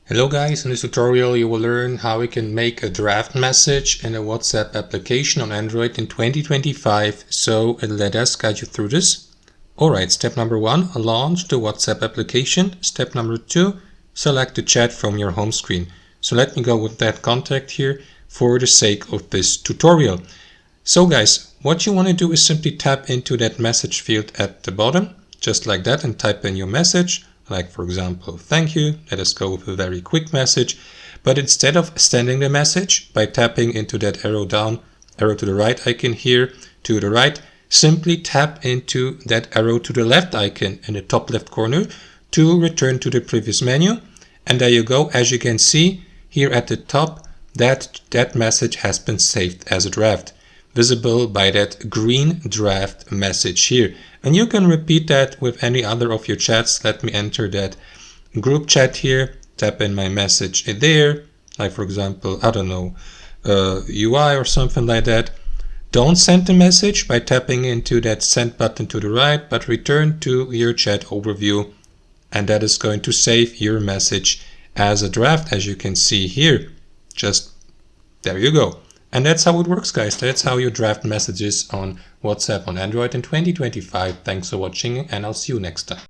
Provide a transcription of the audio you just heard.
Hello guys, in this tutorial you will learn how we can make a draft message in a WhatsApp application on Android in 2025. So let us guide you through this. Alright, step number 1, launch the WhatsApp application. Step number 2, select the chat from your home screen. So let me go with that contact here for the sake of this tutorial. So guys, what you want to do is simply tap into that message field at the bottom, just like that, and type in your message. Like for example, thank you. Let us go with a very quick message. But instead of sending the message by tapping into that arrow to the right icon here to the right, simply tap into that arrow to the left icon in the top left corner to return to the previous menu. And there you go. As you can see here at the top, that message has been saved as a draft, visible by that green draft message here. And you can repeat that with any other of your chats. Let me enter that group chat here, tap in my message there, like for example, I don't know, UI or something like that. Don't send the message by tapping into that send button to the right, but return to your chat overview, and that is going to save your message as a draft, as you can see here. Just there you go. And that's how it works, guys. That's how you draft messages on WhatsApp on Android in 2025. Thanks for watching, and I'll see you next time.